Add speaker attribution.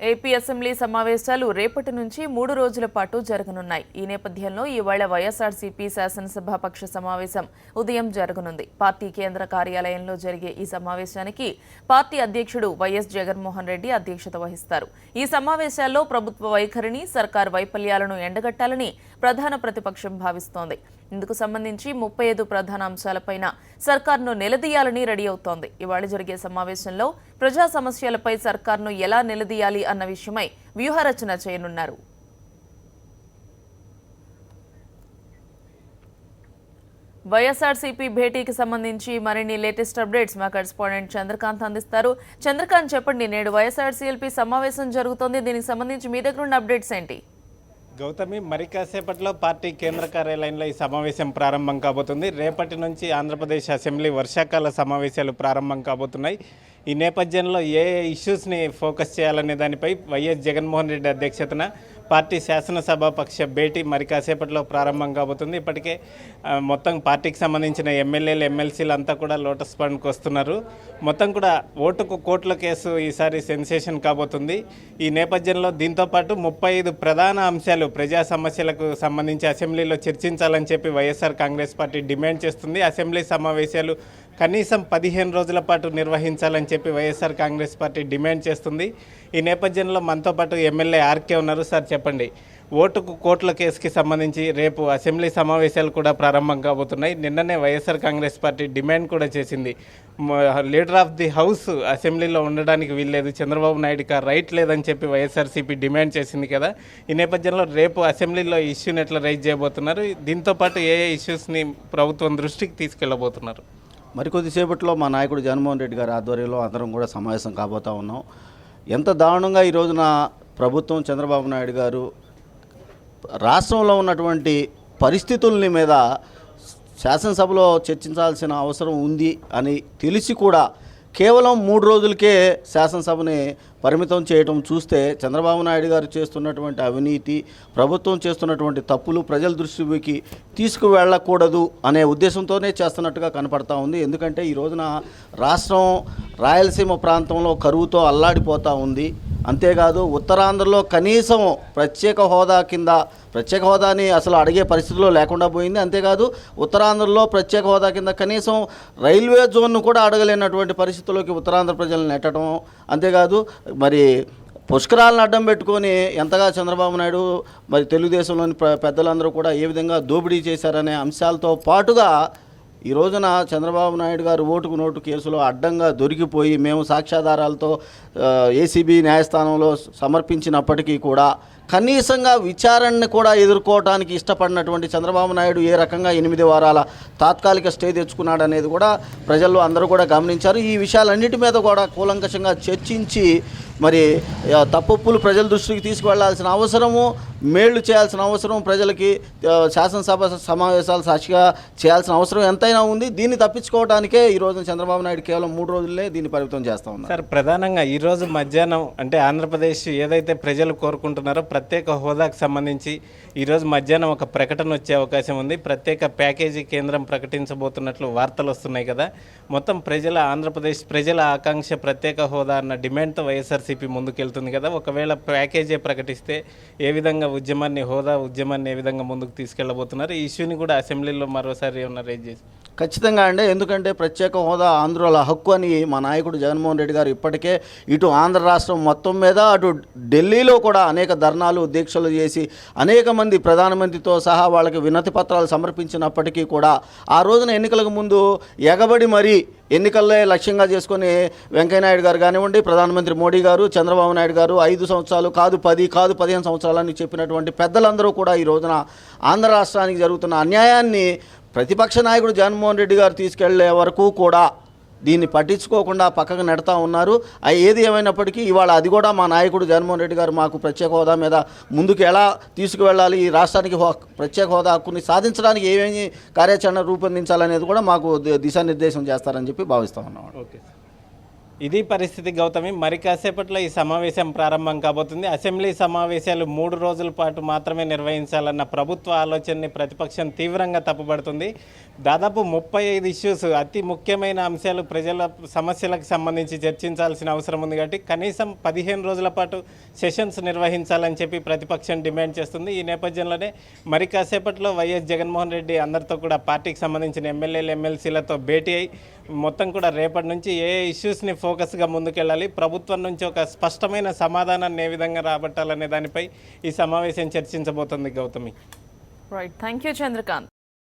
Speaker 1: AP assembly సమావేశాలు రేపటి నుంచి 3 రోజుల పాటు జరగనున్నాయి. ఈ నేపథ్యంలో ఇవాళ వైఎస్ఆర్సీపీ శాసనసభాపక్ష సమావేశం ఉదయం జరగనుంది. పార్టీ కేంద్ర కార్యాలయంలో జరిగే ఈ సమావేశానికి పార్టీ అధ్యక్షుడు వైఎస్ జగన్మోహన్ రెడ్డి అధ్యక్షత వహిస్తారు. ఈ సమావేశాల్లో ప్రభుత్వ వైఖరిని, సర్కార్ వైఫల్యాలను ఎండగట్టాలని ప్రధాన ప్రతిపక్షం భావిస్తోంది. ఇందుకు సంబంధించి 35 ప్రధాన అంశాలపైన సర్కార్ను నిలదీయాలని రెడీ అవుతోంది. ఇవాళ జరిగే సమావేశంలో ప్రజా సమస్యలపై సర్కార్ను ఎలా నిలదీయాలి అన్న విషయమై వ్యూహరచన చేయనున్నారు. వైఎస్ఆర్సీపీ భేటీకి సంబంధించి మరిన్ని లేటెస్ట్ అప్డేట్స్ మా కరెస్పాండెంట్ చంద్రకాంత్ అందిస్తారు. చంద్రకాంత్, చెప్పండి, నేడు వైఎస్ఆర్సీఎల్పీ సమావేశం జరుగుతోంది. దీనికి సంబంధించి మీ దగ్గర ఉన్న అప్డేట్స్ ఏంటి?
Speaker 2: గౌతమి, మరి కాసేపట్లో పార్టీ కేంద్ర కార్యాలయంలో ఈ సమావేశం ప్రారంభం కాబోతుంది. రేపటి నుంచి ఆంధ్రప్రదేశ్ అసెంబ్లీ వర్షాకాల సమావేశాలు ప్రారంభం కాబోతున్నాయి. ఈ నేపథ్యంలో ఏ ఇష్యూస్ని ఫోకస్ చేయాలనే దానిపై వైఎస్ జగన్మోహన్ రెడ్డి అధ్యక్షతన పార్టీ శాసనసభాపక్ష భేటీ మరి కాసేపట్లో ప్రారంభం కాబోతుంది. ఇప్పటికే మొత్తం పార్టీకి సంబంధించిన ఎమ్మెల్యేలు, ఎమ్మెల్సీలు అంతా కూడా లోటస్ పండ్కి వస్తున్నారు. మొత్తం కూడా ఓటుకు కోట్ల కేసు ఈసారి సెన్సేషన్ కాబోతుంది. ఈ నేపథ్యంలో దీంతోపాటు 35 ప్రధాన అంశాలు ప్రజా సమస్యలకు సంబంధించి అసెంబ్లీలో చర్చించాలని చెప్పి వైఎస్ఆర్ కాంగ్రెస్ పార్టీ డిమాండ్ చేస్తుంది. అసెంబ్లీ సమావేశాలు కనీసం 15 రోజుల పాటు నిర్వహించాలని చెప్పి వైఎస్ఆర్ కాంగ్రెస్ పార్టీ డిమాండ్ చేస్తుంది. ఈ నేపథ్యంలో మనతో పాటు ఎమ్మెల్యే ఆర్కే ఉన్నారు. సార్, చెప్పండి, ఓటుకు కోట్ల కేసుకి సంబంధించి రేపు అసెంబ్లీ సమావేశాలు కూడా ప్రారంభం కాబోతున్నాయి. నిన్ననే వైఎస్ఆర్ కాంగ్రెస్ పార్టీ డిమాండ్ కూడా చేసింది. లీడర్ ఆఫ్ ది హౌస్ అసెంబ్లీలో ఉండడానికి వీల్లేదు, చంద్రబాబు నాయుడుకి రైట్ లేదని చెప్పి వైఎస్ఆర్సీపీ డిమాండ్ చేసింది కదా. ఈ నేపథ్యంలో రేపు అసెంబ్లీలో ఇష్యూని ఎట్లా రైజ్ చేయబోతున్నారు? దీంతోపాటు ఏ ఇష్యూస్ని ప్రభుత్వం దృష్టికి తీసుకెళ్లబోతున్నారు?
Speaker 3: మరికొద్దిసేపట్లో మా నాయకుడు జగన్మోహన్ రెడ్డి గారి ఆధ్వర్యంలో అందరం కూడా సమావేశం కాబోతా ఉన్నాం. ఎంత దారుణంగా ఈ రోజున ప్రభుత్వం, చంద్రబాబు నాయుడు గారు రాష్ట్రంలో ఉన్నటువంటి పరిస్థితుల్ని మీద శాసనసభలో చర్చించాల్సిన అవసరం ఉంది అని తెలిసి కూడా కేవలం 3 రోజులకే శాసనసభని పరిమితం చేయడం చూస్తే చంద్రబాబు నాయుడు గారు చేస్తున్నటువంటి అవినీతి, ప్రభుత్వం చేస్తున్నటువంటి తప్పులు ప్రజల దృష్టికి తీసుకువెళ్ళకూడదు అనే ఉద్దేశంతోనే చేస్తున్నట్టుగా కనపడతా ఉంది. ఎందుకంటే ఈ రోజున రాష్ట్రం రాయలసీమ ప్రాంతంలో కరువుతో అల్లాడిపోతూ ఉంది. అంతేకాదు ఉత్తరాంధ్రలో కనీసం ప్రత్యేక హోదాని అసలు అడిగే పరిస్థితిలో లేకుండా పోయింది. అంతేకాదు ఉత్తరాంధ్రలో ప్రత్యేక హోదా కింద కనీసం రైల్వే జోన్ను కూడా అడగలేనటువంటి పరిస్థితుల్లోకి ఉత్తరాంధ్ర ప్రజలను నెట్టడం. అంతేకాదు మరి పుష్కరాలను అడ్డం పెట్టుకొని ఎంతగా చంద్రబాబు నాయుడు మరి తెలుగుదేశంలోని పెద్దలందరూ కూడా ఏ విధంగా దోపిడీ చేశారనే అంశాలతో పాటుగా ఈ రోజున చంద్రబాబు నాయుడు గారు ఓటుకు నోటు కేసులో అడ్డంగా దొరికిపోయి మేము సాక్ష్యాధారాలతో ఏసీబీ న్యాయస్థానంలో సమర్పించినప్పటికీ కూడా కనీసంగా విచారణని కూడా ఎదుర్కోవడానికి ఇష్టపడినటువంటి చంద్రబాబు నాయుడు ఏ రకంగా 8 వారాల తాత్కాలిక స్టే తెచ్చుకున్నాడు అనేది కూడా ప్రజల్లో అందరూ కూడా గమనించారు. ఈ విషయాలన్నిటి మీద కూడా కూలంకషంగా చర్చించి మరి తప్పులు ప్రజల దృష్టికి తీసుకువెళ్లాల్సిన అవసరము, మేళ్లు చేయాల్సిన అవసరం, ప్రజలకి శాసనసభ సమావేశాలు సాక్షిగా చేయాల్సిన అవసరం ఎంతైనా ఉంది. దీన్ని తప్పించుకోవడానికే ఈ రోజు చంద్రబాబు నాయుడు కేవలం 3 రోజులే దీన్ని పరిమితం చేస్తూ ఉన్నారు.
Speaker 2: సార్, ప్రధానంగా ఈరోజు మధ్యాహ్నం అంటే ఆంధ్రప్రదేశ్ ఏదైతే ప్రజలు కోరుకుంటున్నారో ప్రత్యేక హోదాకు సంబంధించి ఈరోజు మధ్యాహ్నం ఒక ప్రకటన వచ్చే అవకాశం ఉంది. ప్రత్యేక ప్యాకేజీ కేంద్రం ప్రకటించబోతున్నట్లు వార్తలు వస్తున్నాయి కదా. మొత్తం ఆంధ్రప్రదేశ్ ప్రజల ఆకాంక్ష ప్రత్యేక హోదా అన్న డిమాండ్తో వైఎస్ఆర్సీపీ ముందుకెళ్తుంది కదా. ఒకవేళ ప్యాకేజీ ప్రకటిస్తే ఏ విధంగా ఉద్యమాన్ని ఏ విధంగా ముందుకు తీసుకెళ్లబోతున్నారు? ఈ ఇష్యూని కూడా అసెంబ్లీలో మరోసారి ఏమన్నా రైజ్ చేసి?
Speaker 3: ఖచ్చితంగా అండి. ఎందుకంటే ప్రత్యేక హోదా ఆంధ్రుల హక్కు అని మా నాయకుడు జగన్మోహన్ రెడ్డి గారు ఇప్పటికే ఇటు ఆంధ్ర రాష్ట్రం మొత్తం మీద అటు ఢిల్లీలో కూడా అనేక ధర్నాలు, దీక్షలు చేసి అనేక మంది ప్రధానమంత్రితో సహా వాళ్ళకి వినతి పత్రాలు సమర్పించినప్పటికీ కూడా ఆ రోజున ఎన్నికలకు ముందు ఎగబడి మరీ ఎన్నికల్లే లక్ష్యంగా చేసుకొని వెంకయ్యనాయుడు గారు కానివ్వండి, ప్రధానమంత్రి మోడీ గారు, చంద్రబాబు నాయుడు గారు 5 సంవత్సరాలు కాదు 10 కాదు 15 సంవత్సరాలని చెప్పినటువంటి పెద్దలందరూ కూడా ఈ రోజున ఆంధ్ర రాష్ట్రానికి జరుగుతున్న అన్యాయాన్ని ప్రతిపక్ష నాయకుడు జగన్మోహన్ రెడ్డి గారు తీసుకెళ్లే వరకు కూడా దీన్ని పట్టించుకోకుండా పక్కకు నెడతా ఉన్నారు. ఏది ఏమైనప్పటికీ ఇవాళ అది కూడా మా నాయకుడు జగన్మోహన్ రెడ్డి గారు మాకు ప్రత్యేక హోదా మీద ముందుకు ఎలా తీసుకువెళ్ళాలి, ఈ రాష్ట్రానికి ప్రత్యేక హోదా హక్కుని సాధించడానికి ఏమేమి కార్యాచరణ రూపొందించాలనేది కూడా మాకు దిశానిర్దేశం చేస్తారని చెప్పి భావిస్తూ ఉన్నాం.
Speaker 2: ఓకే. ఇది పరిస్థితి గౌతమి. మరి కాసేపట్లో ఈ సమావేశం ప్రారంభం కాబోతుంది. అసెంబ్లీ సమావేశాలు 3 రోజుల పాటు మాత్రమే నిర్వహించాలన్న ప్రభుత్వ ఆలోచనని ప్రతిపక్షం తీవ్రంగా తప్పుపడుతుంది. దాదాపు 35 ఇష్యూస్, అతి ముఖ్యమైన అంశాలు, ప్రజల సమస్యలకు సంబంధించి చర్చించాల్సిన అవసరం ఉంది కాబట్టి కనీసం 15 రోజుల పాటు సెషన్స్ నిర్వహించాలని చెప్పి ప్రతిపక్షం డిమాండ్ చేస్తుంది. ఈ నేపథ్యంలోనే మరి కాసేపట్లో వైఎస్ జగన్మోహన్ రెడ్డి అందరితో కూడా పార్టీకి సంబంధించిన ఎమ్మెల్యేలు, ఎమ్మెల్సీలతో భేటీ అయి మొత్తం కూడా రేపటి నుంచి ఏ ఇష్యూస్ని ఫోకస్గా ముందుకెళ్ళాలి, ప్రభుత్వం నుంచి ఒక స్పష్టమైన సమాధానాన్ని ఏ విధంగా రాబట్టాలనే దానిపై ఈ సమావేశం చర్చించబోతుంది Gautami.
Speaker 1: Right, thank you Chandrakant.